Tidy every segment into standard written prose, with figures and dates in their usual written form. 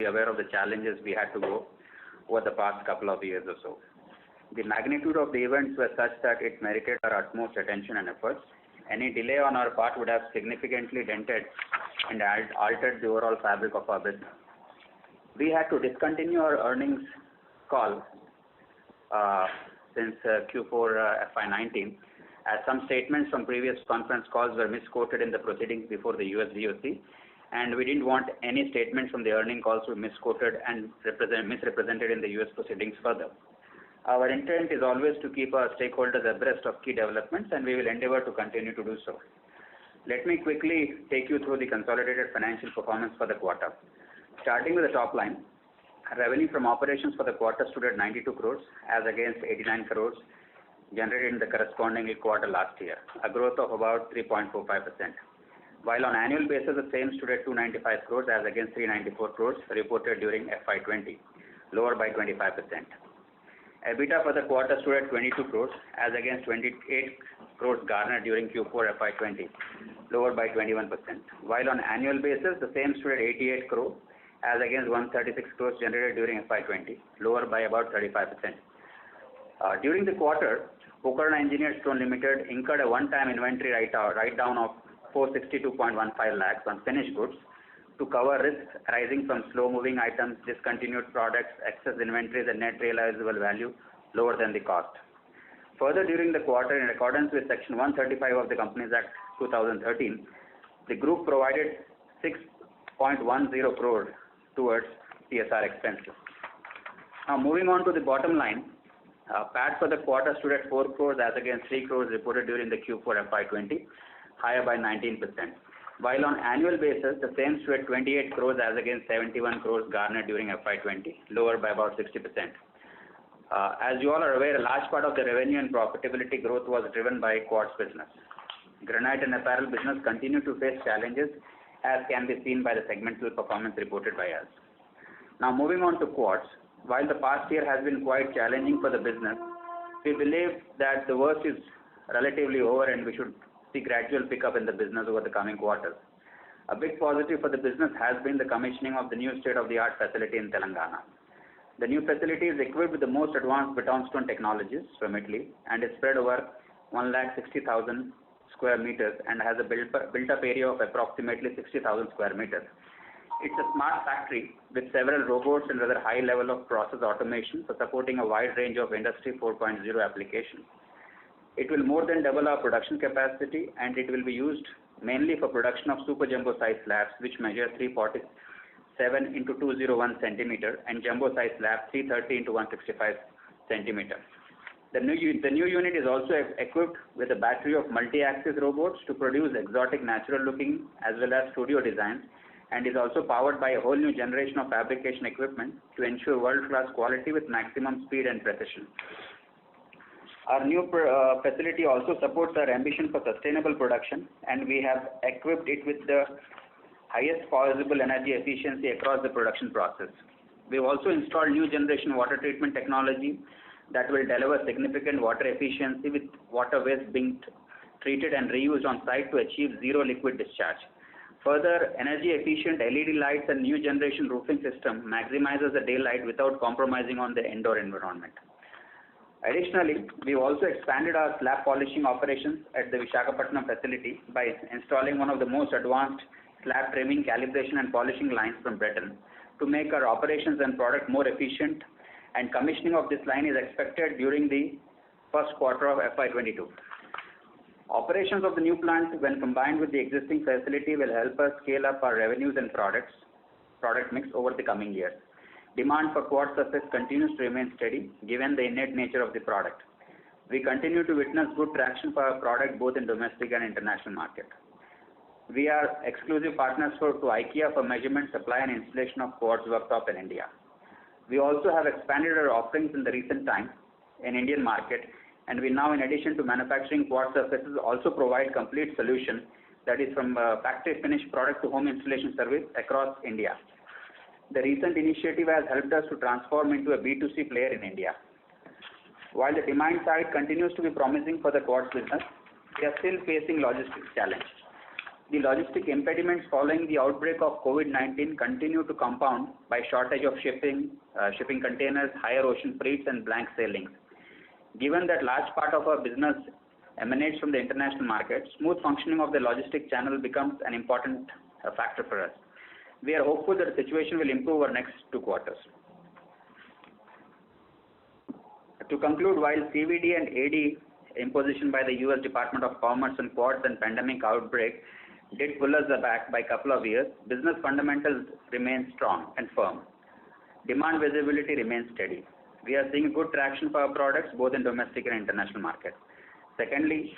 be aware of the challenges we had to go over the past couple of years or so. The magnitude of the events were such that it merited our utmost attention and efforts. Any delay on our part would have significantly dented and altered the overall fabric of our business. We had to discontinue our earnings call since Q4 FY19, as some statements from previous conference calls were misquoted in the proceedings before the US DOC, and we didn't want any statements from the earning calls to be misquoted and misrepresented in the US proceedings further. Our intent is always to keep our stakeholders abreast of key developments, and we will endeavor to continue to do so. Let me quickly take you through the consolidated financial performance for the quarter. Starting with the top line, revenue from operations for the quarter stood at 92 crores as against 89 crores generated in the corresponding quarter last year, a growth of about 3.45%. While on annual basis, the same stood at 295 crores as against 394 crores reported during FY20, lower by 25%. EBITDA for the quarter stood at 22 crores as against 28 crores garnered during Q4 FY20, lower by 21%. While on annual basis, the same stood at 88 crores as against 136 crores generated during FY20, lower by about 35%. During the quarter, Pokhara Engineered Stone Limited incurred a one-time inventory write-down of 462.15 lakhs on finished goods to cover risks arising from slow-moving items, discontinued products, excess inventories, and net realizable value lower than the cost. Further, during the quarter, in accordance with Section 135 of the Companies Act 2013, the group provided 6.10 crore towards CSR expenses. Now, moving on to the bottom line, PAT for the quarter stood at 4 crores as against 3 crores reported during the Q4 FY20, higher by 19%. While on annual basis, the same stood at 28 crores as against 71 crores garnered during FY20, lower by about 60%. As you all are aware, a large part of the revenue and profitability growth was driven by quartz business. Granite and apparel business continue to face challenges, as can be seen by the segmental performance reported by us. Now, moving on to quartz, while the past year has been quite challenging for the business, we believe that the worst is relatively over and we should see gradual pickup in the business over the coming quarters. A big positive for the business has been the commissioning of the new state-of-the-art facility in Telangana. The new facility is equipped with the most advanced beton stone technologies from Italy and is spread over 160,000 square meters and has a built-up area of approximately 60,000 square meters. It's a smart factory with several robots and rather high level of process automation for supporting a wide range of Industry 4.0 applications. It will more than double our production capacity, and it will be used mainly for production of super jumbo size slabs, which measure 347 into 201 centimeter, and jumbo size slab 330 into 165 centimeter. The new unit is also equipped with a battery of multi-axis robots to produce exotic natural looking as well as studio designs, and is also powered by a whole new generation of fabrication equipment to ensure world-class quality with maximum speed and precision. Our new facility also supports our ambition for sustainable production, and we have equipped it with the highest possible energy efficiency across the production process. We have also installed new generation water treatment technology that will deliver significant water efficiency, with water waste being treated and reused on site to achieve zero liquid discharge. Further, energy efficient LED lights and new generation roofing system maximizes the daylight without compromising on the indoor environment. Additionally, we have also expanded our slab polishing operations at the Visakhapatnam facility by installing one of the most advanced slab trimming, calibration and polishing lines from Britain to make our operations and product more efficient, and commissioning of this line is expected during the first quarter of FY22. Operations of the new plant, when combined with the existing facility, will help us scale up our revenues and product mix over the coming years. Demand for quartz surface continues to remain steady given the innate nature of the product. We continue to witness good traction for our product both in domestic and international market. We are exclusive partners to IKEA for measurement, supply and installation of quartz worktop in India. We also have expanded our offerings in the recent time in Indian market, and we now, in addition to manufacturing quartz surfaces, also provide complete solution, that is from factory finished product to home installation service across India. The recent initiative has helped us to transform into a B2C player in India. While the demand side continues to be promising for the quartz business, we are still facing logistics challenge. The logistic impediments following the outbreak of COVID-19 continue to compound by shortage of shipping containers, higher ocean freights, and blank sailings. Given that large part of our business emanates from the international market, smooth functioning of the logistic channel becomes an important factor for us. We are hopeful that the situation will improve over next 2 quarters. To conclude, while CVD and AD imposition by the US Department of Commerce and Quads and pandemic outbreak did pull us back by a couple of years, business fundamentals remain strong and firm. Demand visibility remains steady. We are seeing good traction for our products both in domestic and international markets. Secondly,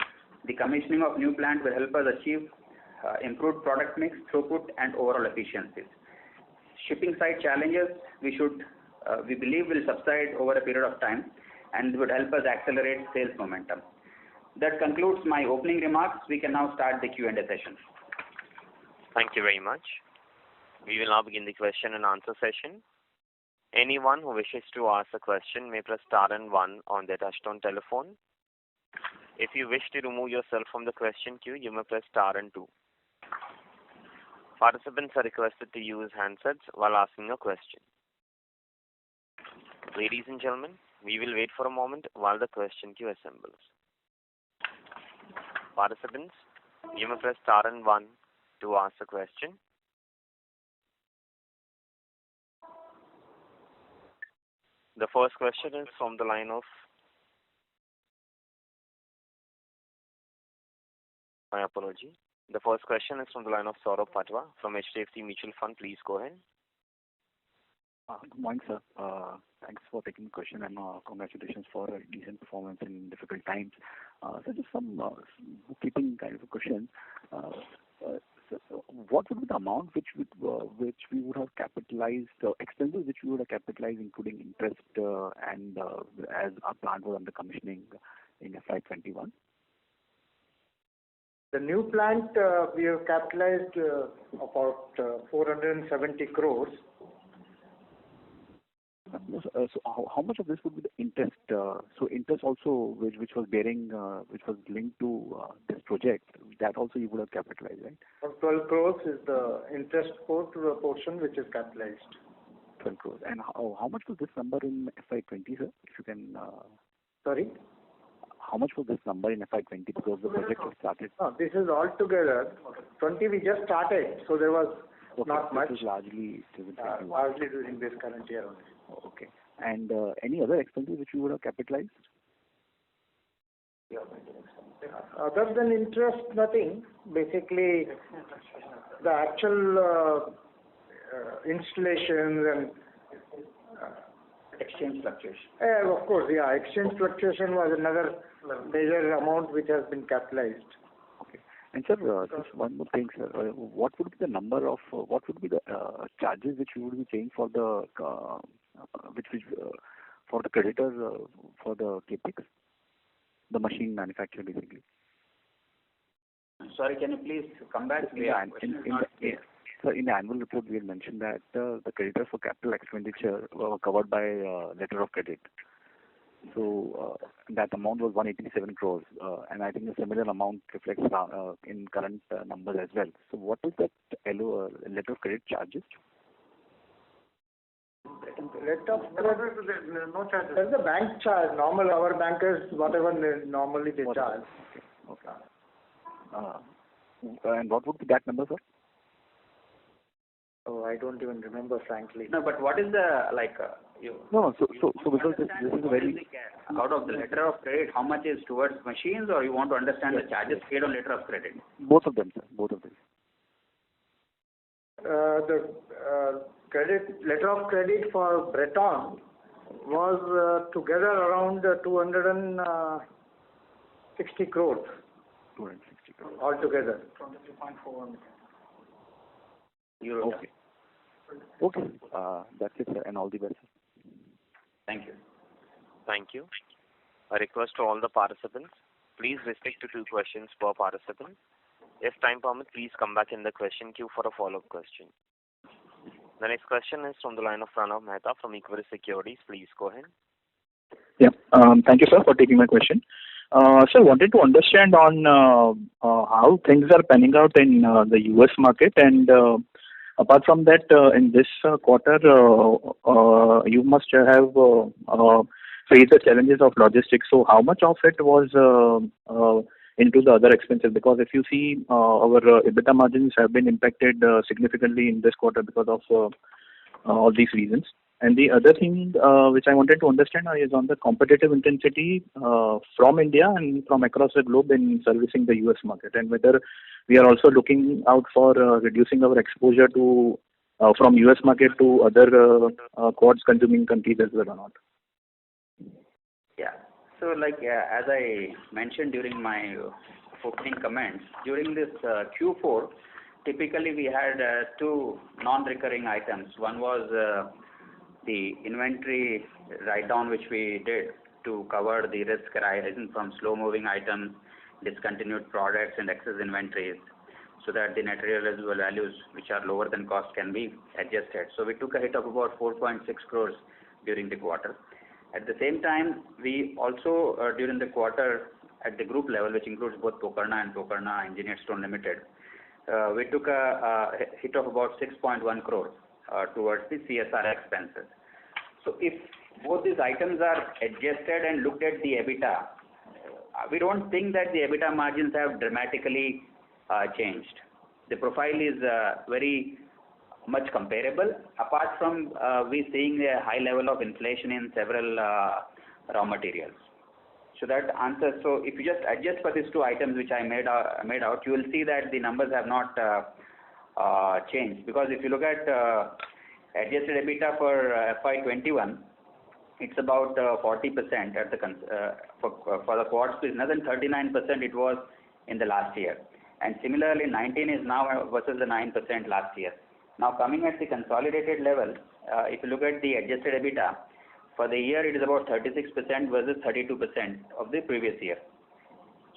the commissioning of new plant will help us achieve improved product mix, throughput, and overall efficiencies. Shipping side challenges we believe will subside over a period of time and would help us accelerate sales momentum. That concludes my opening remarks. We can now start the Q&A session. Thank you very much. We will now begin the question and answer session. Anyone who wishes to ask a question may press star and 1 on their touchtone telephone. If you wish to remove yourself from the question queue, you may press star and 2. Participants are requested to use handsets while asking a question. Ladies and gentlemen, we will wait for a moment while the question queue assembles. Participants, you may press star and 1 to ask a question. The first question is from the line of my apology. The first question is from the line of Saurabh Patwa from HDFC Mutual Fund. Please go ahead. Good morning, sir. Thanks for taking the question and congratulations for a decent performance in difficult times. So just some bookkeeping kind of a question. So what would be the amount which we would have capitalized, expenses which we would have capitalized, including interest and as our plant was under commissioning in FY21? The new plant we have capitalized about 470 crores. So how much of this would be the interest? So interest also, which was bearing, which was linked to this project, that also you would have capitalized, right? 12 crores is the interest portion which is capitalized. 12 crores. And how much was this number in FY20, sir? If you can. Sorry? How much was this number in FY20 because the project was started? This is all together. 20 we just started, so there was not much. This is largely during this current year only. Okay. And any other expenses which you would have capitalized? Other than interest, nothing. Basically, the actual installations and Exchange fluctuation. Of course, yeah. Exchange fluctuation was another major amount which has been capitalized. Okay. And sir, just one more thing, sir. What would be the number of, what would be the charges which you would be paying for the, for the creditor for the CapEx? The machine manufacturer, basically. Sorry, can you please come back? Sir, in the annual report, we had mentioned that the creditors for capital expenditure were covered by letter of credit. So that amount was 187 crores, and I think a similar amount reflects in current numbers as well. So what is that letter of credit charges? Letter of credit, no charges. There's the bank charge. Normal, our bankers, whatever normally they charge. Okay. And what would be that number, sir? Oh, I don't even remember, frankly. No, but what is the No, so because this is a very out of the letter of credit, how much is towards machines, or you want to understand the charges paid on letter of credit? Both of them, sir. Both of them. The letter of credit for Breton was together around 260 crores. 260 crores. Altogether. Euro. Okay. That's it, sir, and all the best. Thank you. Thank you. A request to all the participants. Please restrict to 2 questions per participant. If time permits, please come back in the question queue for a follow-up question. The next question is from the line of Pranav Mehta from Equirus Securities. Please go ahead. Yeah. Thank you, sir, for taking my question. So I wanted to understand on how things are panning out in the U.S. market, and apart from that, in this quarter, you must have faced the challenges of logistics. So how much of it was into the other expenses? Because if you see, our EBITDA margins have been impacted significantly in this quarter because of all these reasons. And the other thing which I wanted to understand is on the competitive intensity from India and from across the globe in servicing the U.S. market, and whether we are also looking out for reducing our exposure to from U.S. market to other quartz consuming countries as well or not. Yeah. So like as I mentioned during my opening comments, during this Q4, typically we had two non-recurring items. One was the inventory write-down which we did to cover the risk arising from slow-moving items, discontinued products and excess inventories, so that the net realizable values which are lower than cost can be adjusted. So we took a hit of about 4.6 crores during the quarter. At the same time, we also during the quarter at the group level, which includes both Pokarna and Pokarna Engineered Stone Limited, we took a hit of about 6.1 crore towards the CSR expenses. So if both these items are adjusted and looked at the EBITDA, we don't think that the EBITDA margins have dramatically changed. The profile is very much comparable, apart from we seeing a high level of inflation in several raw materials. So that answers. So if you just adjust for these two items which I made out, you will see that the numbers have not changed. Because if you look at adjusted EBITDA for FY21, it's about 40% at the for the quartz business, and 39% it was in the last year. And similarly, 19 is now versus the 9% last year. Now coming at the consolidated level, if you look at the adjusted EBITDA, for the year it is about 36% versus 32% of the previous year.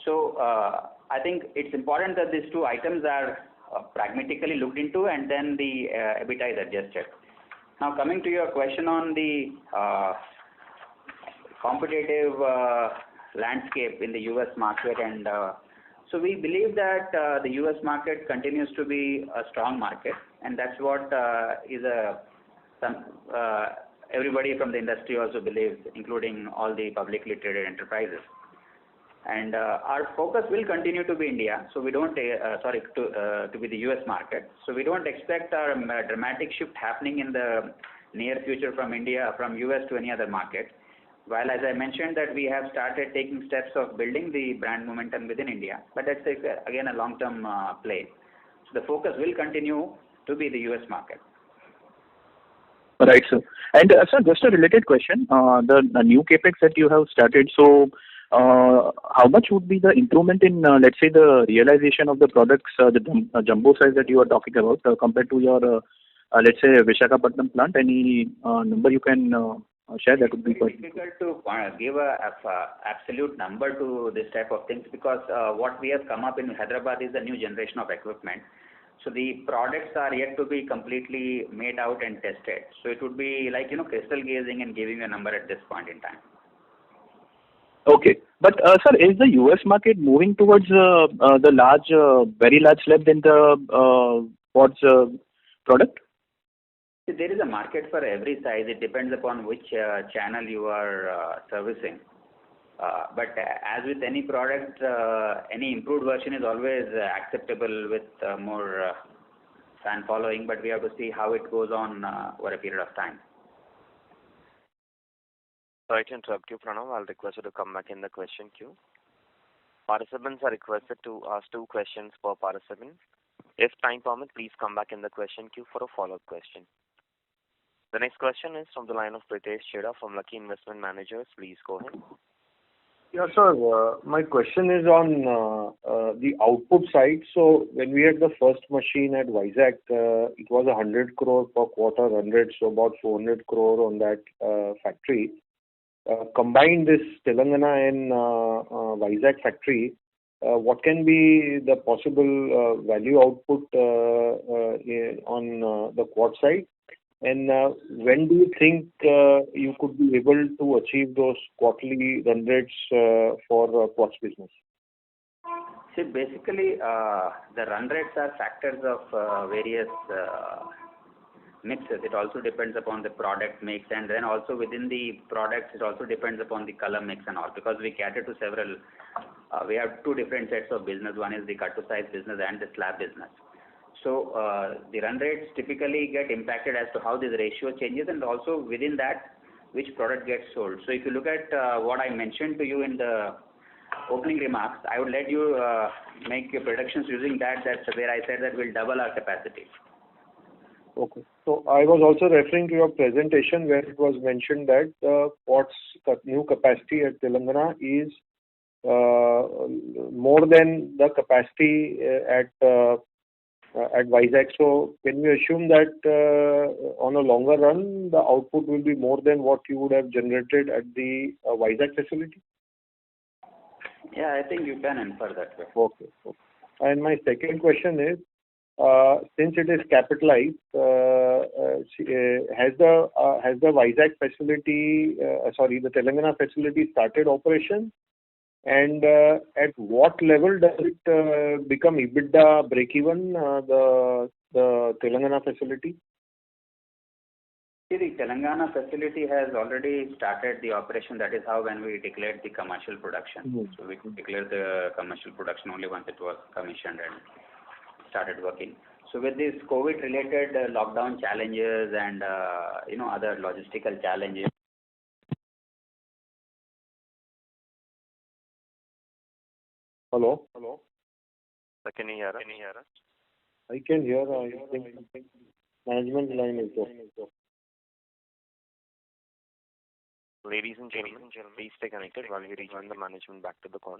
So I think it's important that these two items are pragmatically looked into, and then the EBITDA is adjusted. Now coming to your question on the competitive landscape in the U.S. market, and so we believe that the U.S. market continues to be a strong market, and that's what everybody from the industry also believes, including all the publicly traded enterprises. And our focus will continue to be India. So we don't to be the U.S. market. So we don't expect a dramatic shift happening in the near future from U.S. to any other market. While as I mentioned that we have started taking steps of building the brand momentum within India, but that's again a long-term play. So the focus will continue to be the U.S. market. Right, sir. And sir, just a related question. The new capex that you have started, so how much would be the improvement in, let's say, the realization of the products, the jumbo size that you are talking about, compared to your, let's say, Visakhapatnam plant? Any number you can share? That would be quite difficult to give a absolute number to this type of things, because what we have come up in Hyderabad is a new generation of equipment. So the products are yet to be completely made out and tested. So it would be like, crystal gazing and giving a number at this point in time. Okay. But, sir, is the U.S. market moving towards the large, very large slab in the quartz product? There is a market for every size. It depends upon which channel you are servicing. But as with any product, any improved version is always acceptable with more fan following, but we have to see how it goes on over a period of time. Sorry to interrupt you, Pranav. I'll request you to come back in the question queue. Participants are requested to ask 2 questions per participant. If time permits, please come back in the question queue for a follow-up question. The next question is from the line of Pritesh Chheda from Lucky Investment Managers. Please go ahead. Yeah, sir. My question is on the output side. So when we had the first machine at Vizag, it was 100 crore per quarter, 100, so about 400 crore on that factory. Combine this Telangana and Vizag factory, what can be the possible value output on the quartz side? And when do you think you could be able to achieve those quarterly run rates for Quartz business? See, basically, the run rates are factors of various mixes. It also depends upon the product mix, and then also within the products, it also depends upon the color mix and all, because we cater to several, we have two different sets of business. One is the cut-to-size business and the slab business. So the run rates typically get impacted as to how this ratio changes, and also within that, which product gets sold. So if you look at what I mentioned to you in the opening remarks, I would let you make your predictions using that. That's where I said that we'll double our capacity. Okay. So I was also referring to your presentation where it was mentioned that Quartz new capacity at Telangana is more than the capacity at Vizag. So can we assume that on a longer run, the output will be more than what you would have generated at the Vizag facility? Yeah, I think you can infer that way. Okay. And my second question is, since it is capitalized, has the Vizag facility, the Telangana facility started operation? And at what level does it become EBITDA break-even, the Telangana facility? See, the Telangana facility has already started the operation. That is how when we declared the commercial production. Mm-hmm. So we declared the commercial production only once it was commissioned and started working. So with these COVID-related lockdown challenges and other logistical challenges. Hello? Sir, can you hear us? I can hear. I think management line is off. Ladies and gentlemen, please stay connected while we rejoin the management back to the call.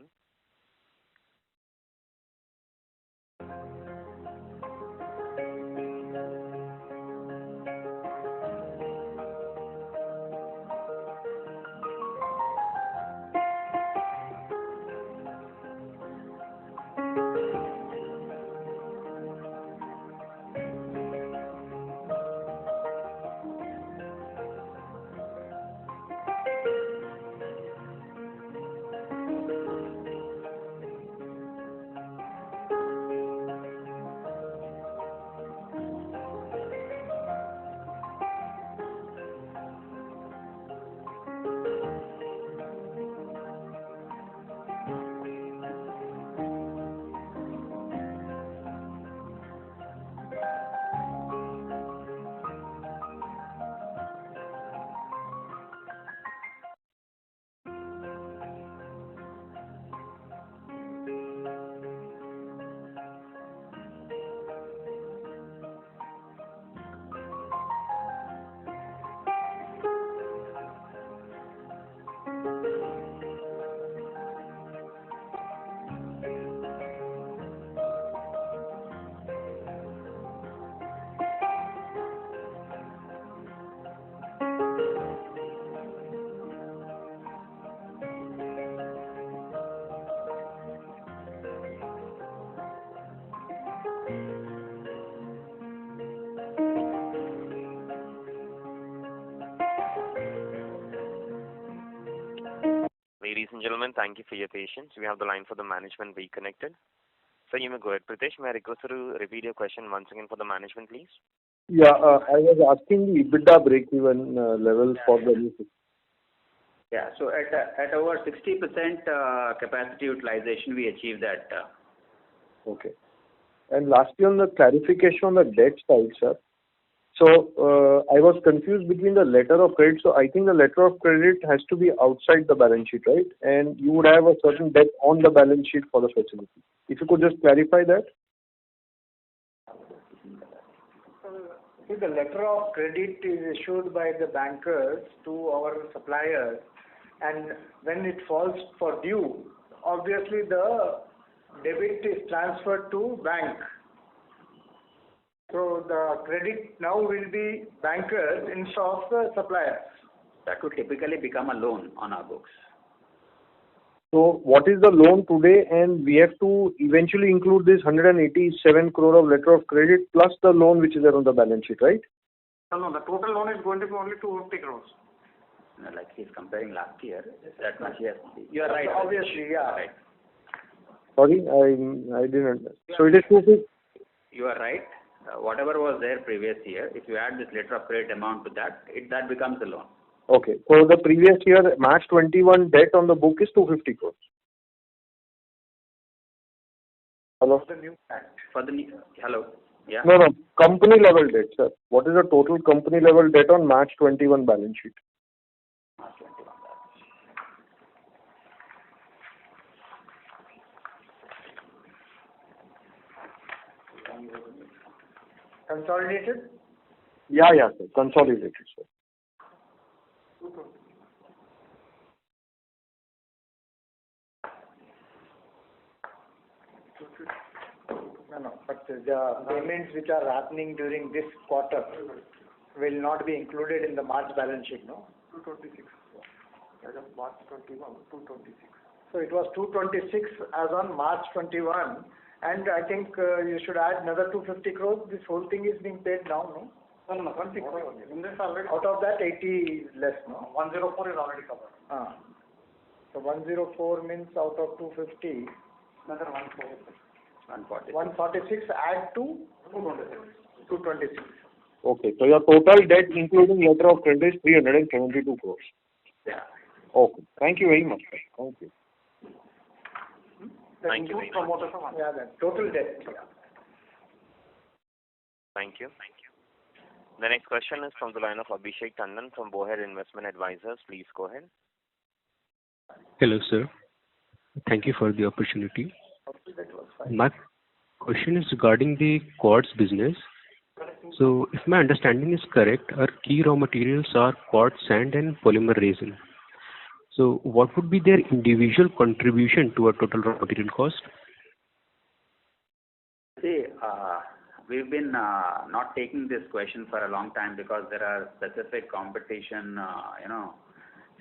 Ladies and gentlemen, thank you for your patience. We have the line for the management reconnected. So you may go ahead. Pritesh, may I request you to repeat your question once again for the management, please? Yeah, I was asking the EBITDA break-even level for the new system. Yeah, so at over 60% capacity utilization, we achieved that. Okay. And lastly, on the clarification on the debt side, sir. So I was confused between the letter of credit. So I think the letter of credit has to be outside the balance sheet, right? And you would have a certain debt on the balance sheet for the facility. If you could just clarify that. See, the letter of credit is issued by the bankers to our suppliers, and when it falls for due, obviously the debit is transferred to bank. So the credit now will be bankers instead of the suppliers. That would typically become a loan on our books. So what is the loan today, and we have to eventually include this 187 crore of letter of credit plus the loan which is there on the balance sheet, right? No, the total loan is going to be only 250 crores. No, like he's comparing last year, that much, yes. You are right. Obviously, yeah. Right. Sorry, I didn't understand. So it is 250. You are right. Whatever was there previous year, if you add this letter of credit amount to that, that becomes a loan. Okay. So the previous year, March 21 debt on the book is 250 crores. Hello? The new act. For the hello, yeah. No, company level debt, sir. What is the total company level debt on March 21 balance sheet? March 21. Consolidated? Yeah, sir. Consolidated, sir. No, but the payments which are happening during this quarter will not be included in the March balance sheet, no? 226. As of March 21, 226. So it was 226 as on March 21, and I think you should add another 250 crores. This whole thing is being paid now, no? No, 160. Out of that, 80 is less, no? 104 is already covered. So 104 means out of 250, another 146. 146 add to 226. Okay. So your total debt, including letter of credit, is 372 crores. Yeah. Okay. Thank you very much, sir. Thank you. Thank you very much. Yeah, the total debt. Yeah. Thank you. The next question is from the line of Abhishek Tandon from Bowhead Investment Advisors. Please go ahead. Hello, sir. Thank you for the opportunity. My question is regarding the quartz business. So, if my understanding is correct, our key raw materials are quartz sand and polymer resin. So, what would be their individual contribution to our total raw material cost? See, we've been not taking this question for a long time because there are specific competition,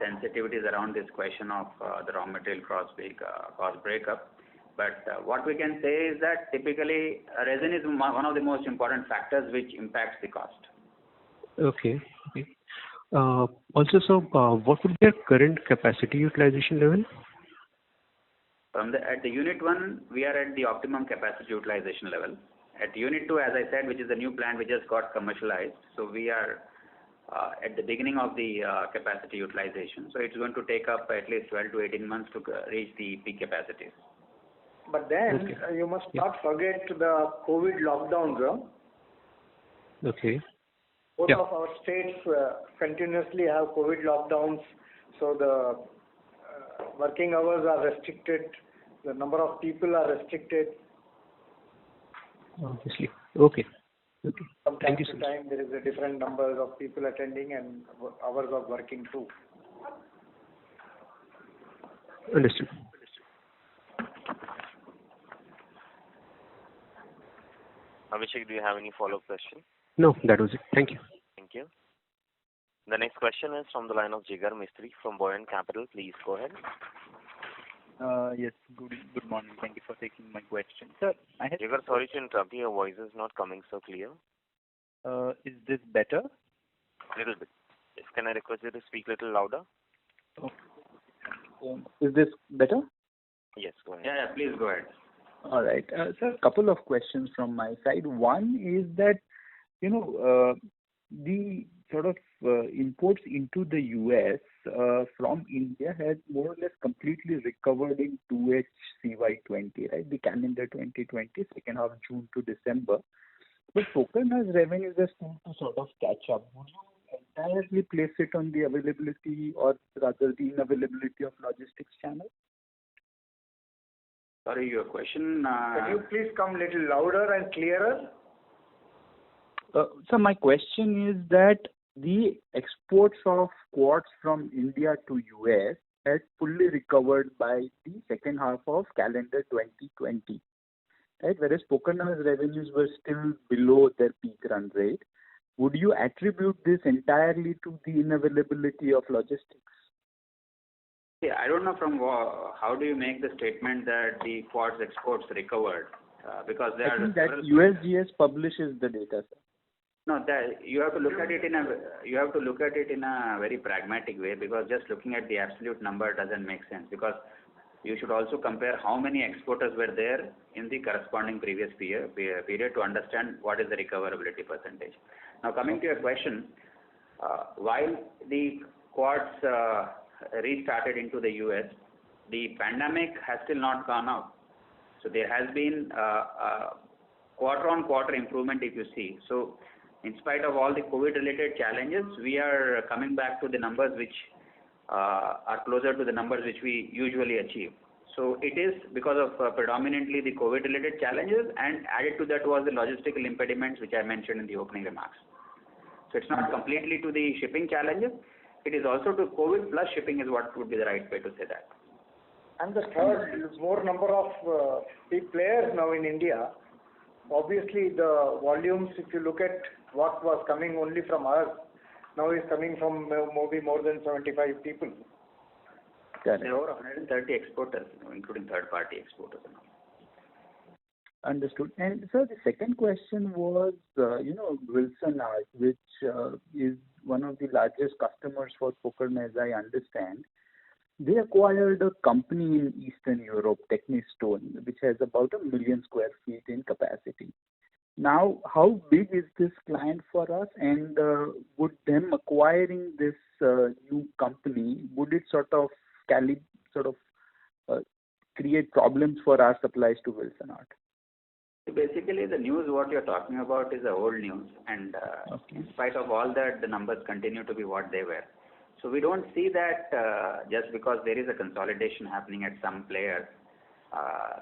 sensitivities around this question of the raw material cost breakup. But what we can say is that typically resin is one of the most important factors which impacts the cost. Okay. Also, sir, what would be our current capacity utilization level? At the unit 1, we are at the optimum capacity utilization level. At unit 2, as I said, which is the new plant which just got commercialized, so we are at the beginning of the capacity utilization. So it's going to take up at least 12 to 18 months to reach the peak capacities. But then you must not forget the COVID lockdowns. Okay. Both of our states continuously have COVID lockdowns, so the working hours are restricted, the number of people are restricted. Obviously. Okay. From time Thank you, to sir. time there is a different numbers of people attending and hours of working too. Understood. Abhishek, do you have any follow-up question? No, that was it. Thank you. Thank you. The next question is from the line of Jigar Mistry from Buoyant Capital. Please go ahead. Yes, good morning. Thank you for taking my question. Sir, I had... Jigar, sorry to interrupt you. Your voice is not coming so clear. Is this better? Little bit. Can I request you to speak a little louder? Is this better? Yes, go ahead. Yeah, please go ahead. All right. Sir, a couple of questions from my side. One is that, the sort of imports into the US from India has more or less completely recovered in 2H CY20, right? The calendar 2020, second half June to December. But Pokerna's revenues are still to sort of catch up. Would you entirely place it on the availability or rather the inavailability of logistics channels? Sorry, your question. Can you please come a little louder and clearer? So my question is that the exports of quartz from India to US has fully recovered by the second half of calendar 2020, right? Whereas Pokerna's revenues were still below their peak run rate. Would you attribute this entirely to the inavailability of logistics? Yeah, I don't know from how do you make the statement that the quartz exports recovered because they I think that USGS publishes the data, sir. No, that you have to look at it in a very pragmatic way, because just looking at the absolute number doesn't make sense, because you should also compare how many exporters were there in the corresponding previous period to understand what is the recoverability percentage. Now coming to your question, while the Quartz restarted into the US, the pandemic has still not gone out. So there has been quarter-on-quarter improvement, if you see. So in spite of all the COVID-related challenges, we are coming back to the numbers which are closer to the numbers which we usually achieve. So it is because of predominantly the COVID-related challenges, and added to that was the logistical impediments which I mentioned in the opening remarks. So it's not completely to the shipping challenges. It is also to COVID plus shipping is what would be the right way to say that. And the third is more number of big players now in India. Obviously, the volumes, if you look at what was coming only from us, now is coming from maybe more than 75 people. Correct. There are 130 exporters, including third-party exporters. Understood. And sir, the second question was, Wilson Art, which is one of the largest customers for Pokerna, as I understand. They acquired a company in Eastern Europe, Technistone, which has about 1 million square feet in capacity. Now, how big is this client for us, and would them acquiring this new company, would it create problems for our supplies to Wilson Art? So basically, the news what you're talking about is the old news, and in spite of all that, the numbers continue to be what they were. So we don't see that just because there is a consolidation happening at some player,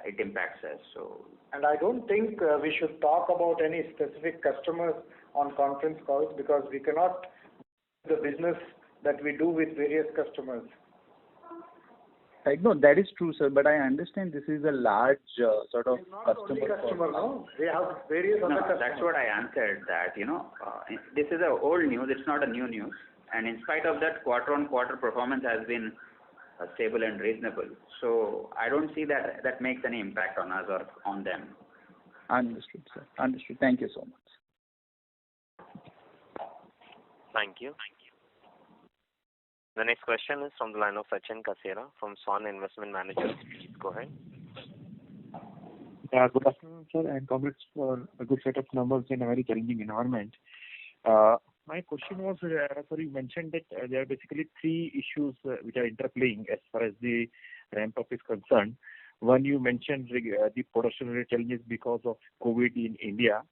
it impacts us. So. And I don't think we should talk about any specific customers on conference calls, because we cannot do the business that we do with various customers. Right. No, that is true, sir. But I understand this is a large sort of Not only customer, no. We have various other customers. That's what I answered. That this is a old news. It's not a new news. And in spite of that, quarter-on-quarter performance has been stable and reasonable. So I don't see that makes any impact on us or on them. Understood, sir. Understood. Thank you so much. Thank you. The next question is from the line of Sachin Kasera from Swan Investment Managers. Please go ahead. Good afternoon, sir, and congrats for a good set of numbers in a very challenging environment. My question was, sir, you mentioned that there are basically three issues which are interplaying as far as the ramp up is concerned. One, you mentioned the production-related challenges because of COVID in India.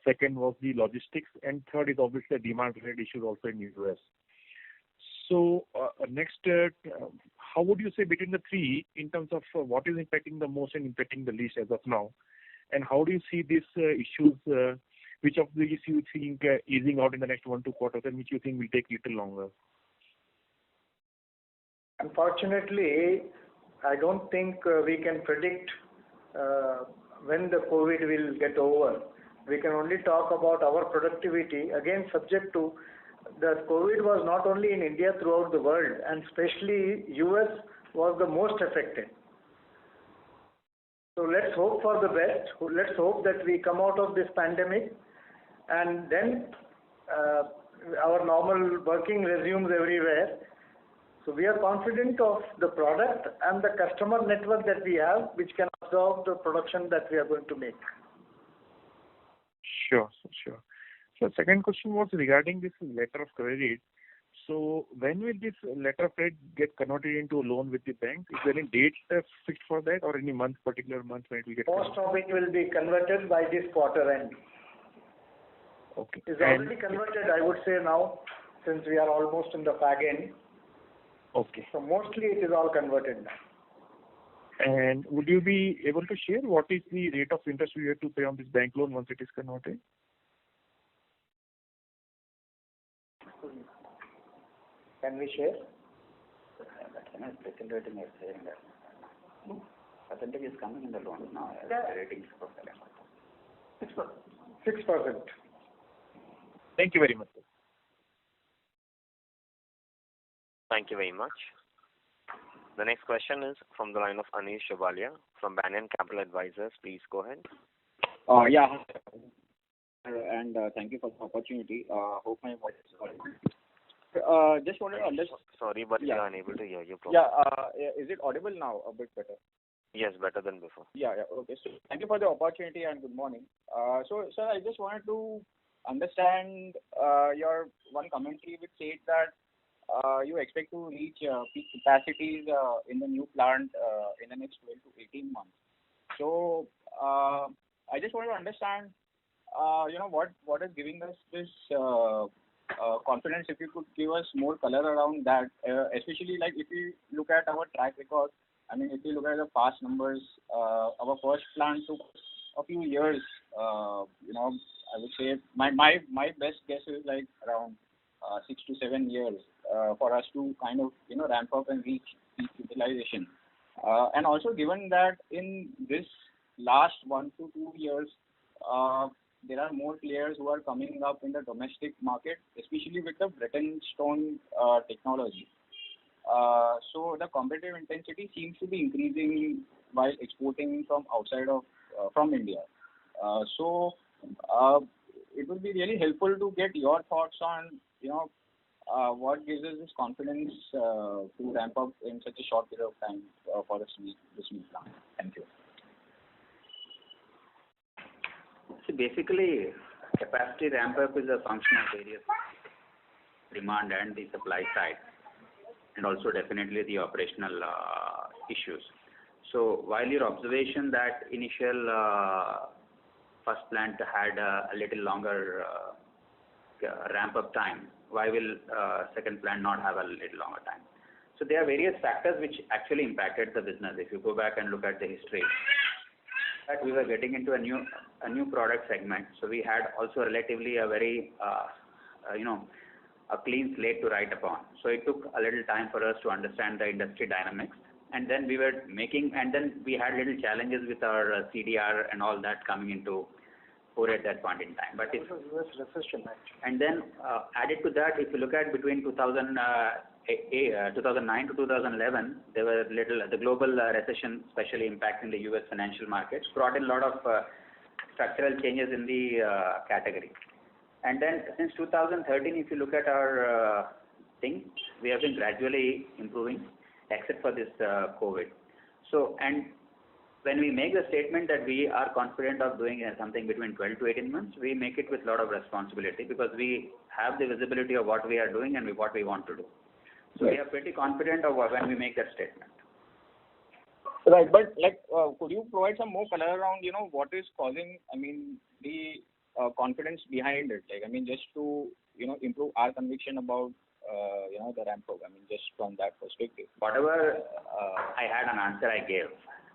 Second was the logistics, and third is obviously demand-related issues also in the US. So next, how would you say between the three in terms of what is impacting the most and impacting the least as of now? And how do you see these issues, which of these you think easing out in the next 1-2 quarters, and which you think will take a little longer? Unfortunately, I don't think we can predict when the COVID will get over. We can only talk about our productivity, again subject to the COVID was not only in India, throughout the world, and especially US was the most affected. So let's hope for the best. Let's hope that we come out of this pandemic, and then our normal working resumes everywhere. So we are confident of the product and the customer network that we have, which can absorb the production that we are going to make. Sure. So second question was regarding this letter of credit. So when will this letter of credit get converted into a loan with the bank? Is there any date fixed for that, or any particular month when it will get converted? Most of it will be converted by this quarter end. Okay. It's already converted, I would say now, since we are almost in the fag end. Okay. So mostly it is all converted now. And would you be able to share what is the rate of interest we have to pay on this bank loan once it is converted? Can we share? Rating is saying that. Percentage is coming in the loan now. Yeah. The rating is 6%. Thank you very much, sir. Thank you very much. The next question is from the line of Anish Shabalia from Banyan Capital Advisors. Please go ahead. Yeah. and thank you for the opportunity. Hope my voice is audible. Just wanted to understand. Sorry, but we Yeah. are unable to hear you properly. Is it audible now? A bit better. Yes, better than before. Okay. So thank you for the opportunity and good morning. So, sir, I just wanted to understand your one commentary which said that you expect to reach peak capacities in the new plant in the next 12 to 18 months. So, I just wanted to understand, what is giving us this confidence. If you could give us more color around that, especially like if you look at our track record. I mean, if you look at the past numbers, our first plant took a few years. I would say my best guess is like around 6 to 7 years for us to kind of ramp up and reach peak utilization. And also given that in this last 1 to 2 years, there are more players who are coming up in the domestic market, especially with the Breton stone technology. So the competitive intensity seems to be increasing while exporting from outside of from India. So it would be really helpful to get your thoughts on what gives us this confidence to ramp up in such a short period of time for this new plant. Thank you. So basically, capacity ramp up is a function of various demand and the supply side, and also definitely the operational issues. So while your observation that initial first plant had a little longer ramp up time, why will second plant not have a little longer time? So there are various factors which actually impacted the business. If you go back and look at the history, that we were getting into a new product segment, so we had also relatively a very a clean slate to write upon. So it took a little time for us to understand the industry dynamics, and then we had little challenges with our CDR and all that coming into fore at that point in time. But it was US recession actually. And then added to that, if you look at between 2009 to 2011, there were the global recession, especially impacting the US financial markets, brought in a lot of structural changes in the category. And then since 2013, if you look at our thing, we have been gradually improving, except for this COVID. So, and when we make the statement that we are confident of doing something between 12 to 18 months, we make it with a lot of responsibility because we have the visibility of what we are doing and what we want to do. So we are pretty confident of when we make that statement. Right, but could you provide some more color around, what is causing, the confidence behind it? Just to, improve our conviction about, the ramp up. Just from that perspective. Whatever I had an answer I gave.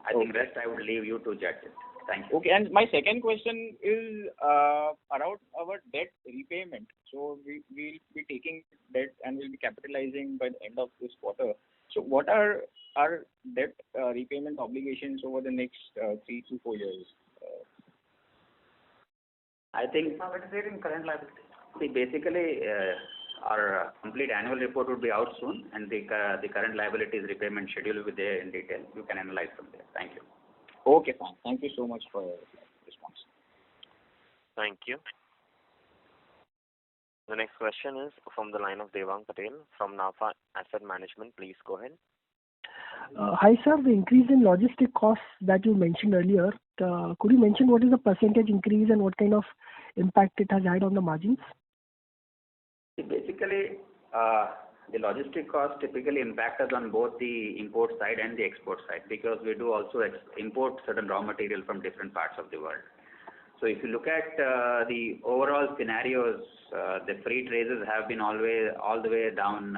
I think rest I would leave you to judge it. Thank you. Okay, and my second question is around our debt repayment. So we will be taking debt and we'll be capitalizing by the end of this quarter. So what are our debt repayment obligations over the next 3 to 4 years? I think What is it in current liability? see, basically our complete annual report would be out soon, and the current liabilities repayment schedule will be there in detail. You can analyze from there. Thank you. Okay, fine. Thank you so much for your response. Thank you. The next question is from the line of Devang Patel from NAFA Asset Management. Please go ahead. Hi, sir. The increase in logistic costs that you mentioned earlier, could you mention what is the percentage increase and what kind of impact it has had on the margins? Basically, the logistic costs typically impact us on both the import side and the export side because we do also import certain raw material from different parts of the world. So if you look at the overall scenarios, the freight raises have been all the way down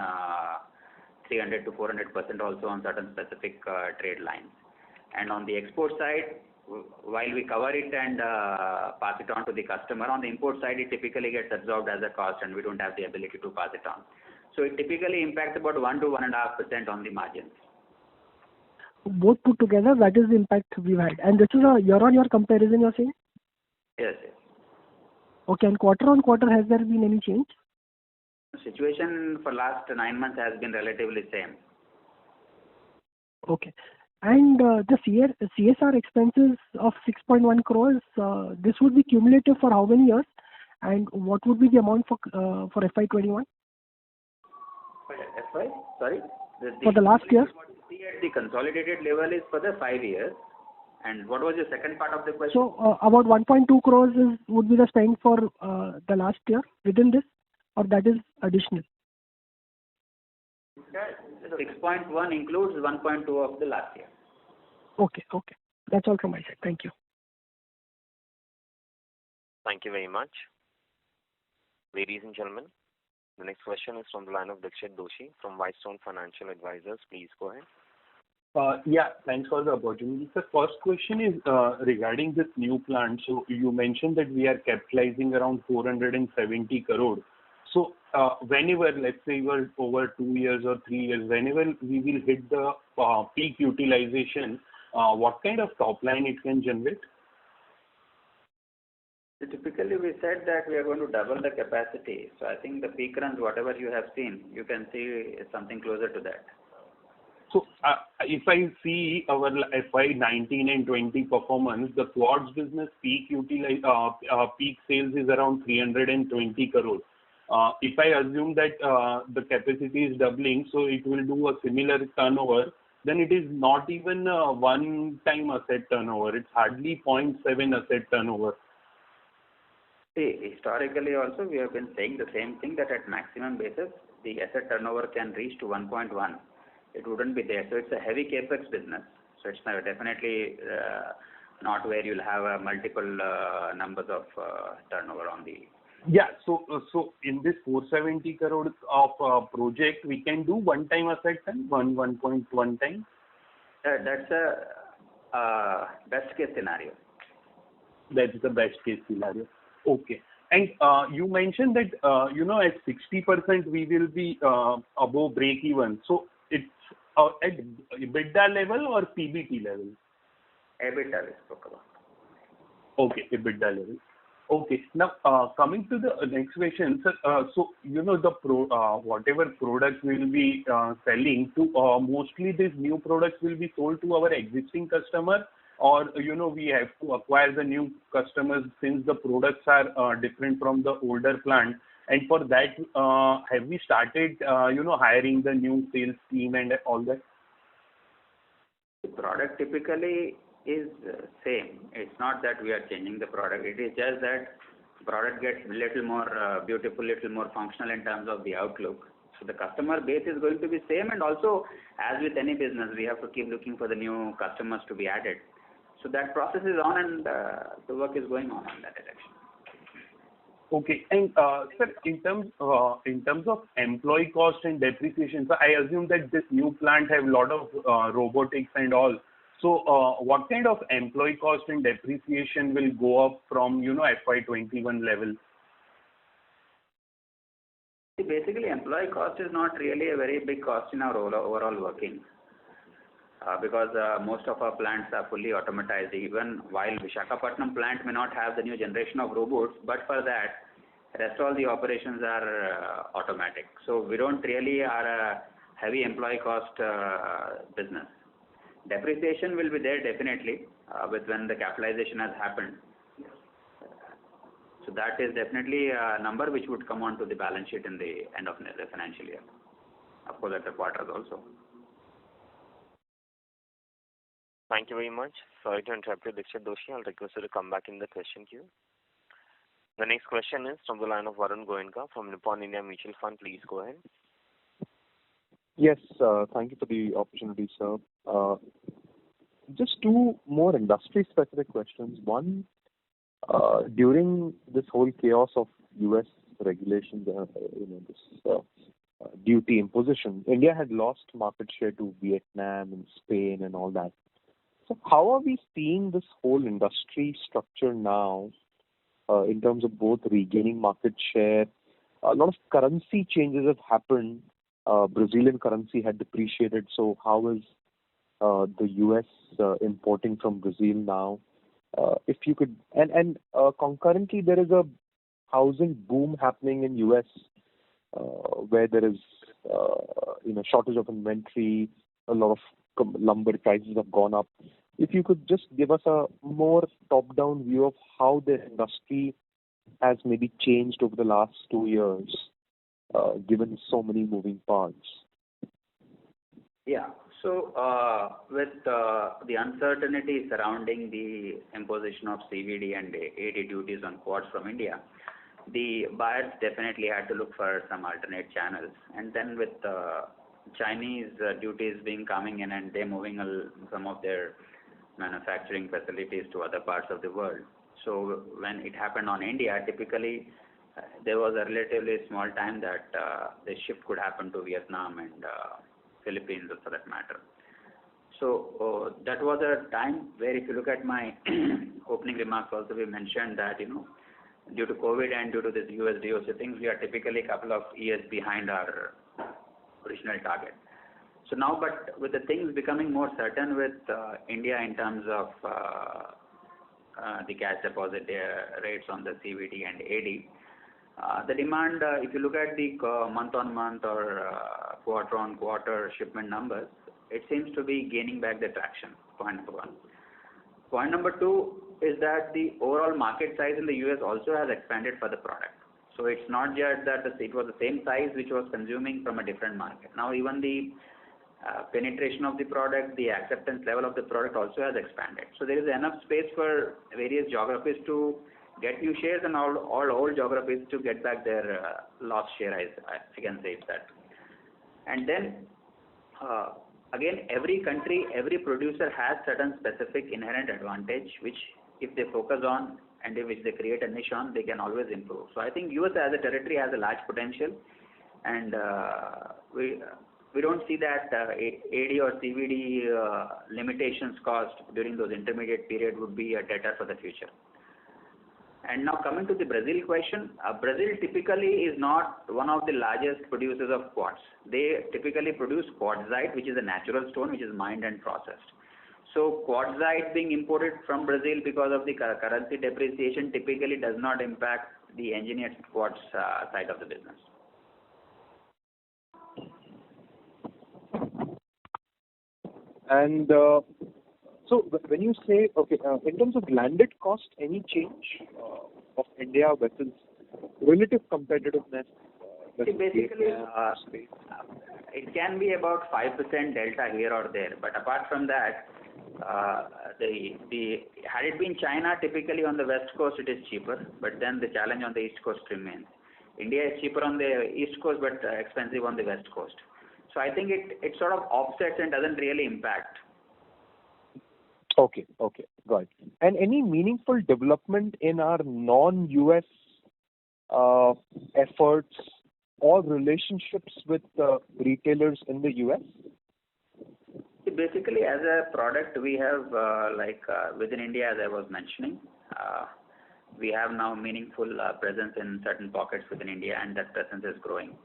300 to 400% also on certain specific trade lines. And on the export side, while we cover it and pass it on to the customer, on the import side it typically gets absorbed as a cost and we don't have the ability to pass it on. So it typically impacts about 1 to 1.5% on the margins. Both put together, that is the impact we've had. And this is a year-on-year comparison, you're saying? Yes. Okay, and quarter-on-quarter, has there been any change? The situation for last 9 months has been relatively same. Okay. And the CSR expenses of 6.1 crores, this would be cumulative for how many years? And what would be the amount for FY21? FY? Sorry? For the last year? What you see at the consolidated level is for the 5 years. And what was the second part of the question? So about 1.2 crores would be the spend for the last year within this, or that is additional? 6.1 includes 1.2 of the last year. Okay. That's all from my side. Thank you. Thank you very much. Ladies and gentlemen, the next question is from the line of Dixit Doshi from Whitestone Financial Advisors. Please go ahead. Yeah, thanks for the opportunity. The first question is regarding this new plant. So you mentioned that we are capitalizing around 470 crore. So whenever, let's say, over 2 years or 3 years, whenever we will hit the peak utilization, what kind of top line it can generate? So typically, we said that we are going to double the capacity. So I think the peak runs, whatever you have seen, you can see something closer to that. So if I see our FY19 and 20 performance, the quartz business peak sales is around 320 crore. If I assume that the capacity is doubling, so it will do a similar turnover, then it is not even a one-time asset turnover. It's hardly 0.7 asset turnover. See, historically also we have been saying the same thing, that at maximum basis, the asset turnover can reach to 1.1. It wouldn't be there. So it's a heavy capex business. So it's definitely not where you'll have multiple numbers of turnover on the. Yeah. So in this 470 crore of project, we can do one-time asset and 1.1 time. That's a best case scenario. That's the best case scenario. Okay. And you mentioned that at 60% we will be above break even. So it's at EBITDA level or PBT level? EBITDA we spoke about. Okay, EBITDA level. Okay. Now coming to the next question, sir. So the whatever products we will be selling to, mostly these new products will be sold to our existing customer, or we have to acquire the new customers since the products are different from the older plant. And for that, have we started, hiring the new sales team and all that? The product typically is same. It's not that we are changing the product. It is just that product gets little more beautiful, little more functional in terms of the outlook. So the customer base is going to be same, and also as with any business, we have to keep looking for the new customers to be added. So that process is on, and the work is going on that direction. Okay. And sir, in terms of employee cost and depreciation, so I assume that this new plant have a lot of robotics and all. So what kind of employee cost and depreciation will go up from FY21 level? Basically, employee cost is not really a very big cost in our overall working. Because most of our plants are fully automatized. Even while Visakhapatnam plant may not have the new generation of robots, but for that, rest all the operations are automatic. So we don't really are a heavy employee cost business. Depreciation will be there definitely with when the capitalization has happened. So that is definitely a number which would come onto the balance sheet in the end of the financial year. Of course, at the quarters also. Thank you very much. Sorry to interrupt you, Dixit Doshi. I'll request you to come back in the question queue. The next question is from the line of Varun Goenka from Nippon India Mutual Fund. Please go ahead. Yes, thank you for the opportunity, sir. Just two more industry-specific questions. One, during this whole chaos of U.S. regulations, this duty imposition, India had lost market share to Vietnam and Spain and all that. So how are we seeing this whole industry structure now in terms of both regaining market share? A lot of currency changes have happened. Brazilian currency had depreciated. So how is the U.S. importing from Brazil now? If you could, and concurrently there is a housing boom happening in U.S. Where there is shortage of inventory, a lot of lumber prices have gone up. If you could just give us a more top-down view of how the industry has maybe changed over the last 2 years, given so many moving parts? Yeah. So, with the uncertainty surrounding the imposition of CVD and AD duties on quartz from India, the buyers definitely had to look for some alternate channels. And then with Chinese duties being coming in and they moving some of their manufacturing facilities to other parts of the world. So when it happened on India, typically there was a relatively small time that the shift could happen to Vietnam and Philippines for that matter. So that was a time where, if you look at my opening remarks also, we mentioned that, due to COVID and due to this US DOC things, we are typically a couple of years behind our original target. So now, but with the things becoming more certain with India in terms of the cash deposit rates on the CVD and AD, the demand, if you look at the month-on-month or quarter-on-quarter shipment numbers, it seems to be gaining back the traction, point number one. Point number two is that the overall market size in the US also has expanded for the product. So it's not just that it was the same size which was consuming from a different market. Now even the penetration of the product, the acceptance level of the product also has expanded. So there is enough space for various geographies to get new shares and all old geographies to get back their lost share, I can say that. And then again, every country, every producer has certain specific inherent advantage which if they focus on and which they create a niche on, they can always improve. So I think US as a territory has a large potential, and we don't see that AD or CVD limitations caused during those intermediate period would be a deterrent for the future. And now coming to the Brazil question, Brazil typically is not one of the largest producers of quartz. They typically produce quartzite, which is a natural stone which is mined and processed. So quartzite being imported from Brazil because of the currency depreciation typically does not impact the engineered quartz side of the business. And so when you say, okay, in terms of landed cost, any change of India versus relative competitiveness? Basically, it can be about 5% delta here or there, but apart from that, had it been China, typically on the west coast it is cheaper, but then the challenge on the east coast remains. India is cheaper on the east coast but expensive on the west coast. So I think it sort of offsets and doesn't really impact. Okay, got it. And any meaningful development in our non-US efforts or relationships with retailers in the US? Basically, as a product, we have within India, as I was mentioning, we have now meaningful presence in certain pockets within India, and that presence is growing.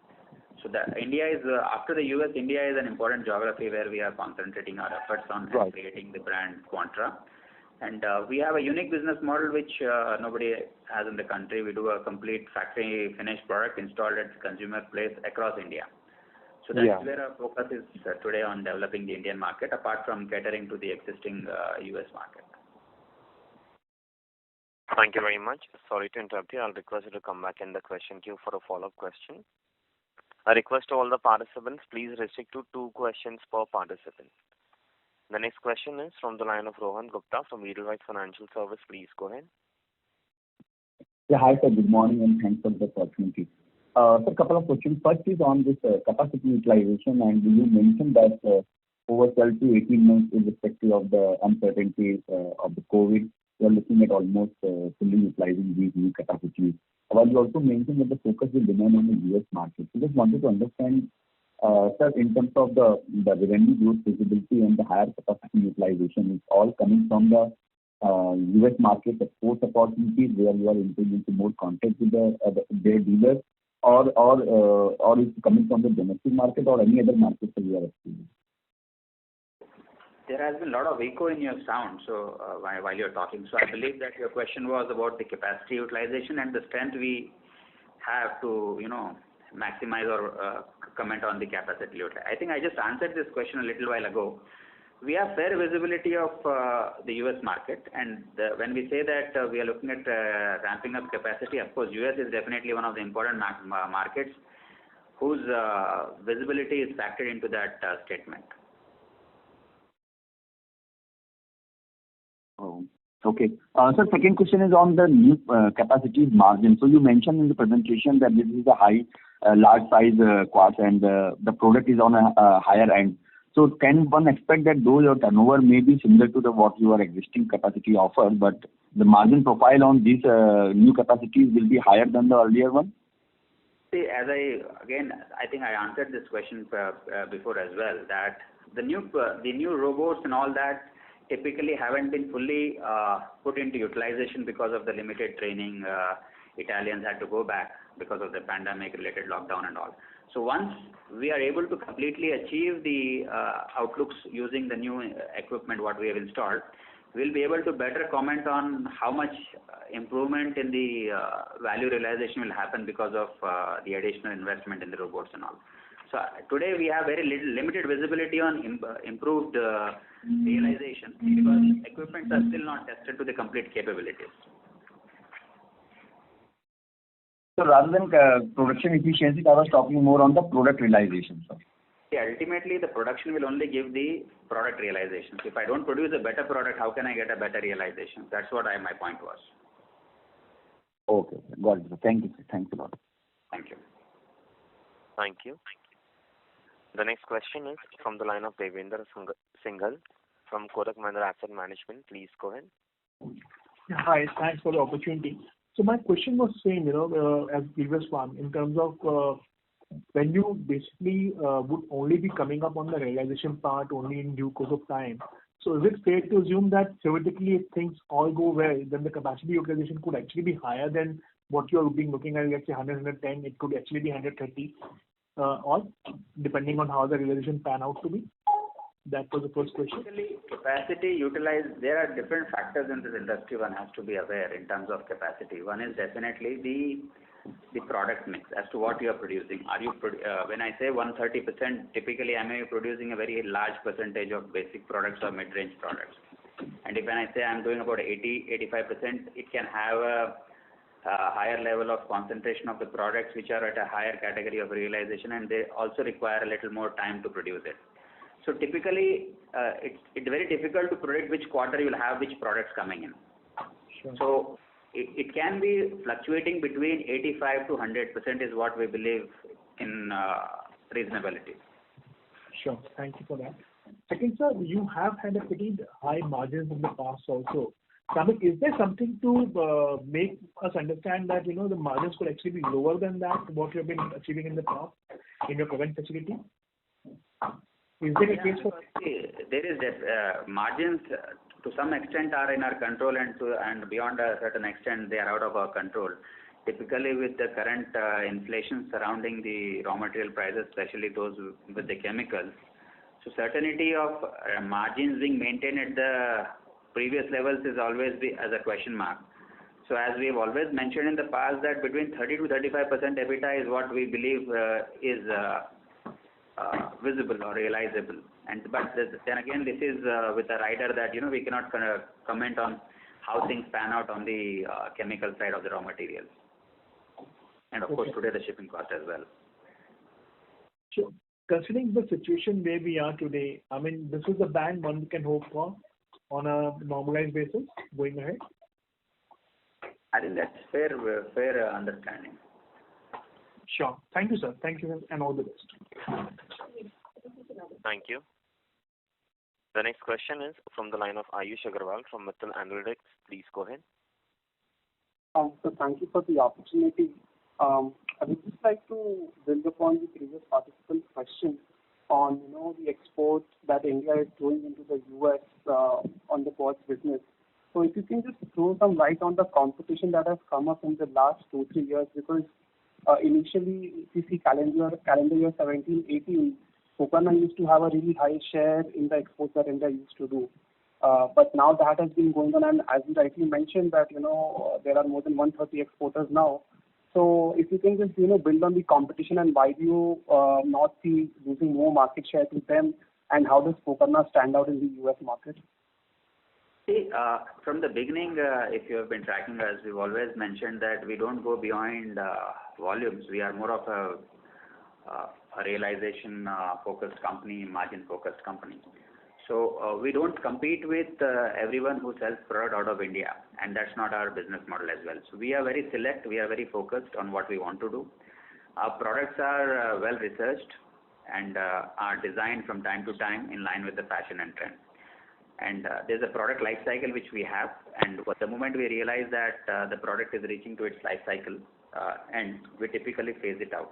So that India is after the US, India is an important geography where we are concentrating our efforts on creating the brand Quantra. And we have a unique business model which nobody has in the country. We do a complete factory finished product installed at the consumer place across India. So that's where our focus is today, on developing the Indian market, apart from catering to the existing US market. Thank you very much. Sorry to interrupt you. I'll request you to come back in the question queue for a follow-up question. A request to all the participants, please restrict to 2 questions per participant. The next question is from the line of Rohan Gupta from Edelweiss Financial Service. Please go ahead. Yeah, hi sir, good morning and thanks for the opportunity. So a couple of questions. First is on this capacity utilization, and you mentioned that over 12 to 18 months, irrespective of the uncertainty of the COVID, you are looking at almost fully utilizing these new capacities. While you also mentioned that the focus will remain on the US market. So just wanted to understand, sir, in terms of the revenue growth visibility and the higher capacity utilization, is all coming from the US market export opportunities where you are entering into more contact with their dealers, or is it coming from the domestic market or any other market that you are experiencing? There has been a lot of echo in your sound, so while you're talking. So I believe that your question was about the capacity utilization and the strength we have to, maximize or comment on the capacity utilization. I think I just answered this question a little while ago, We have fair visibility of the U.S. market, and when we say that we are looking at ramping up capacity, of course, U.S. is definitely one of the important markets whose visibility is factored into that statement. Oh, okay. Sir, second question is on the new capacity margin. So you mentioned in the presentation that this is a large size quartz and the product is on a higher end. So can one expect that though your turnover may be similar to what your existing capacity offer, but the margin profile on these new capacities will be higher than the earlier one? See, I think I answered this question before as well, that the new robots and all that typically haven't been fully put into utilization because of the limited training. Italians had to go back because of the pandemic-related lockdown and all. So once we are able to completely achieve the outlooks using the new equipment what we have installed, we'll be able to better comment on how much improvement in the value realization will happen because of the additional investment in the robots and all. So today we have very limited visibility on improved realization because equipments are still not tested to the complete capabilities. So rather than production efficiency, I was talking more on the product realization, sir. Yeah, ultimately the production will only give the product realization. If I don't produce a better product, how can I get a better realization? That's what my point was. Okay, got it. Thank you, sir. Thanks a lot. Thank you. Thank you. The next question is from the line of Devendra Singhal from Kotak Mahindra Asset Management. Please go ahead. Yeah, hi, thanks for the opportunity. So my question was same, as previous one, in terms of when you basically would only be coming up on the realization part only in due course of time. So is it fair to assume that theoretically, if things all go well, then the capacity utilization could actually be higher than what you are looking at, let's say 100, 110, it could actually be 130, all depending on how the realization pan out to be? That was the first question. Basically, capacity utilized, there are different factors in this industry one has to be aware in terms of capacity. One is definitely the product mix as to what you are producing. When I say 130%, typically I may be producing a very large percentage of basic products or mid-range products. And when I say I'm doing about 80-85%, it can have a higher level of concentration of the products which are at a higher category of realization, and they also require a little more time to produce it. So typically, it's very difficult to predict which quarter you will have which products coming in. Sure. So it can be fluctuating between 85 to 100% is what we believe in reasonability. Sure. Thank you for that. Second, sir, you have had a pretty high margins in the past also. So, I mean, is there something to make us understand that, the margins could actually be lower than that, what you have been achieving in the past in your current facility? Is there a case for... There is margins to some extent are in our control, and beyond a certain extent they are out of our control. Typically with the current inflation surrounding the raw material prices, especially those with the chemicals, so certainty of margins being maintained at the previous levels is always as a question mark. So as we have always mentioned in the past that between 30 to 35% EBITDA is what we believe is visible or realizable. But then again, this is with a rider that we cannot comment on how things pan out on the chemical side of the raw materials, and of course today the shipping cost as well. Sure. Considering the situation where we are today, I mean, this is the band one can hope for on a normalized basis going ahead. I think that's fair understanding. Sure. Thank you, sir. Thank you, and all the best. Thank you. The next question is from the line of Ayush Agarwal from Mittal Analytics. Please go ahead. So thank you for the opportunity. I would just like to build upon the previous participant's question on the exports that India is doing into the US on the quartz business. So if you can just throw some light on the competition that has come up in the last 2-3 years, because initially, if you see calendar year 17-18, Pokana used to have a really high share in the exports that India used to do. But now that has been going on, and as you rightly mentioned that, there are more than 130 exporters now. So if you can just, build on the competition and why do you not see losing more market share to them, and how does Pokarna stand out in the US market? See, from the beginning, if you have been tracking us, we've always mentioned that we don't go beyond volumes. We are more of a realization focused company, margin focused company. So we don't compete with everyone who sells product out of India, and that's not our business model as well. So we are very select, we are very focused on what we want to do. Our products are well researched and are designed from time to time in line with the fashion and trend. And there's a product life cycle which we have, and at the moment we realize that the product is reaching to its life cycle, and we typically phase it out.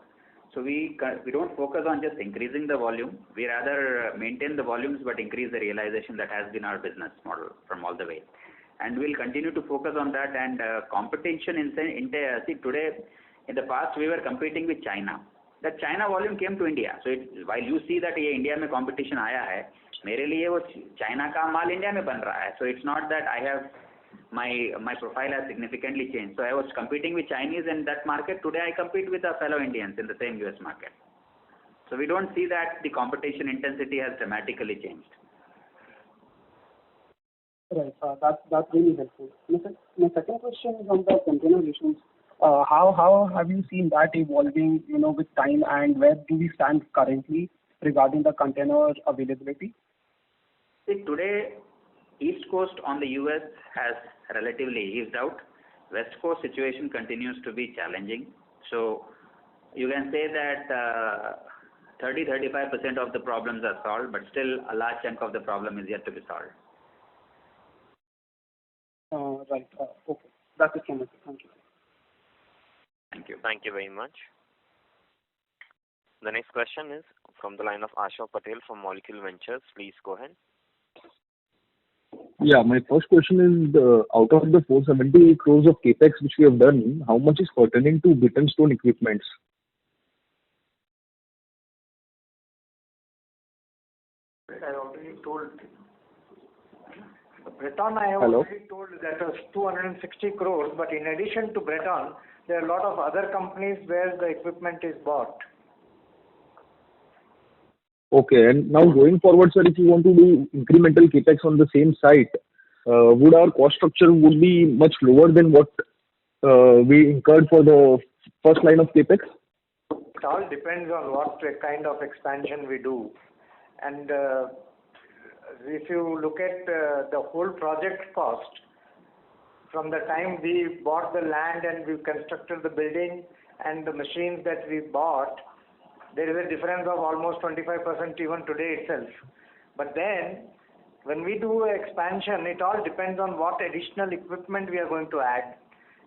So we don't focus on just increasing the volume. We rather maintain the volumes but increase the realization. That has been our business model from all the way. And we'll continue to focus on that. And competition see, today, in the past we were competing with China. The China volume came to India. So while you see that ये India में competition आया है, मेरे लिए वो China का माल India में बन रहा है. So it's not that I have my profile has significantly changed. So I was competing with Chinese in that market. Today I compete with our fellow Indians in the same US market. So we don't see that the competition intensity has dramatically changed. Right. That's really helpful. My second question is on the container issues. How have you seen that evolving, with time, and where do we stand currently regarding the container availability? See, today, East Coast on the US has relatively eased out. West Coast situation continues to be challenging. So you can say that 30-35% of the problems are solved, but still a large chunk of the problem is yet to be solved. Right. Okay. That's it from me. Thank you. Thank you. Thank you very much. The next question is from the line of Ashok Patel from Molecule Ventures. Please go ahead. Yeah, my first question is, out of the 470 crores of capex which we have done, how much is pertaining to Brick and Stone equipments? I already told. Breton, I have Hello? already told that was 260 crores, but in addition to Breton, there are a lot of other companies where the equipment is bought. Okay, and now going forward, sir, if you want to do incremental capex on the same site, would our cost structure would be much lower than what we incurred for the first line of capex? It all depends on what kind of expansion we do. And if you look at the whole project cost, from the time we bought the land and we constructed the building and the machines that we bought, there is a difference of almost 25% even today itself. But then, when we do expansion, it all depends on what additional equipment we are going to add.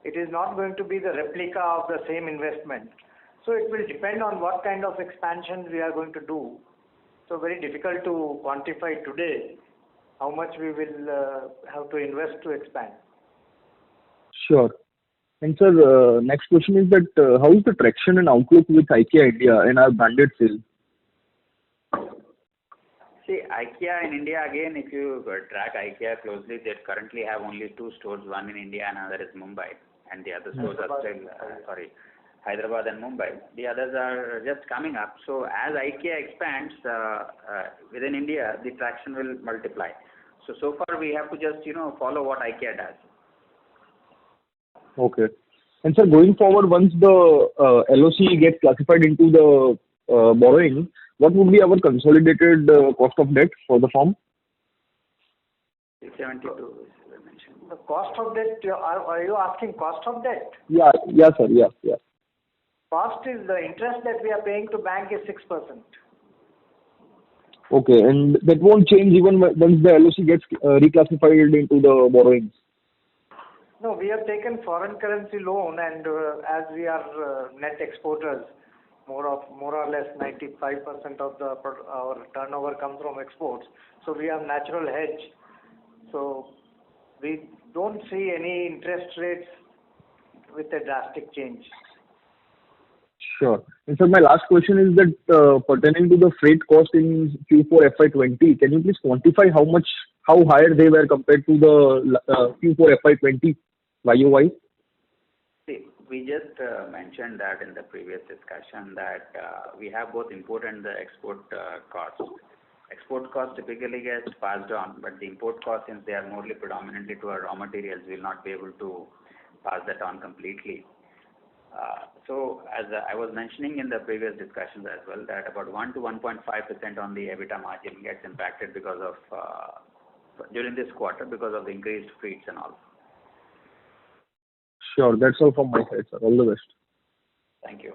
It is not going to be the replica of the same investment. So it will depend on what kind of expansion we are going to do. So very difficult to quantify today how much we will have to invest to expand. Sure. And sir, next question is that how is the traction and outlook with IKEA India and our branded sales? See, IKEA in India, again, if you track IKEA closely, they currently have only 2 stores, one in India and another is Mumbai, and the other stores are still, Hyderabad and Mumbai. The others are just coming up. So as IKEA expands within India, the traction will multiply. So far we have to just, follow what IKEA does. Okay. And sir, going forward, once the LOC gets classified into the borrowing, what would be our consolidated cost of debt for the firm? 672 is mentioned. The cost of debt, are you asking cost of debt? Yeah, sir. Yeah. Cost is the interest that we are paying to bank is 6%. Okay, and that won't change even once the LOC gets reclassified into the borrowings? No, we have taken foreign currency loan, and as we are net exporters, more or less 95% of our turnover comes from exports. So we have natural hedge. So we don't see any interest rates with a drastic change. Sure. And sir, my last question is that pertaining to the freight cost in Q4 FY20, can you please quantify how higher they were compared to the Q4 FY20 YOY? See, we just mentioned that in the previous discussion that we have both import and the export costs. export cost typically gets passed on, but the import cost, since they are more predominantly to our raw materials, will not be able to pass that on completely. So as I was mentioning in the previous discussions as well, that about 1 to 1.5% on the EBITDA margin gets impacted because of during this quarter because of the increased freights and all. Sure. That's all from my side, sir. All the best. Thank you.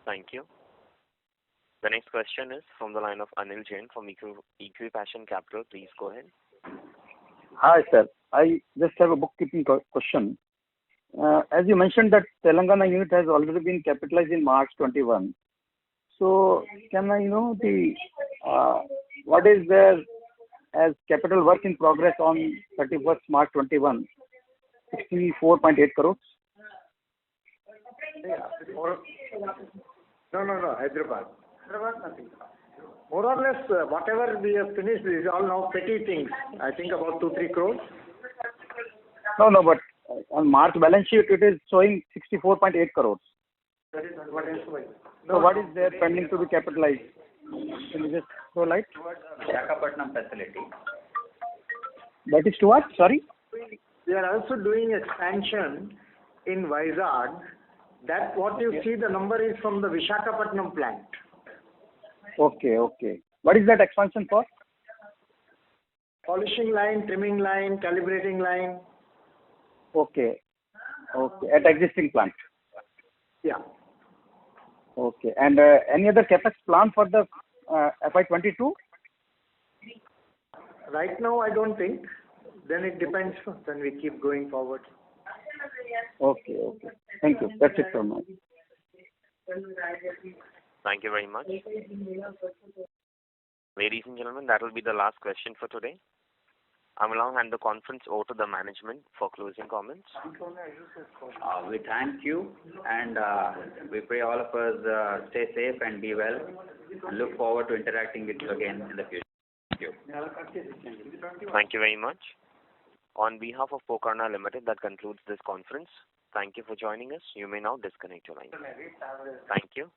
Thank you. The next question is from the line of Anil Jain from Equipassion Capital. Please go ahead. Hi, sir. I just have a bookkeeping question. As you mentioned that Telangana unit has already been capitalized in March 21. So can I know what is there as capital work in progress on 31st March 21? 64.8 crores? No, Hyderabad, nothing. More or less, whatever we have finished is all now petty things. I think about 2-3 crores. No, but on March balance sheet, it is showing 64.8 crores. That is what is showing. So what is there pending to be capitalized? Can you just throw light? Visakhapatnam facility. That is to what? Sorry? We are also doing expansion in Vizag. That what you see, the number is from the Visakhapatnam plant. Okay. What is that expansion for? Polishing line, trimming line, calibrating line. Okay. At existing plant. Yeah. Okay. And any other capex plan for the FY22? Right now, I don't think. Then it depends when we keep going forward. Okay. Thank you. That's it from me. Thank you very much. Ladies and gentlemen, that will be the last question for today. I will now hand the conference over to the management for closing comments. We thank you, and we pray all of us stay safe and be well, and look forward to interacting with you again in the future. Thank you. Thank you very much. On behalf of Pokarna Limited, that concludes this conference. Thank you for joining us. You may now disconnect your line. Thank you.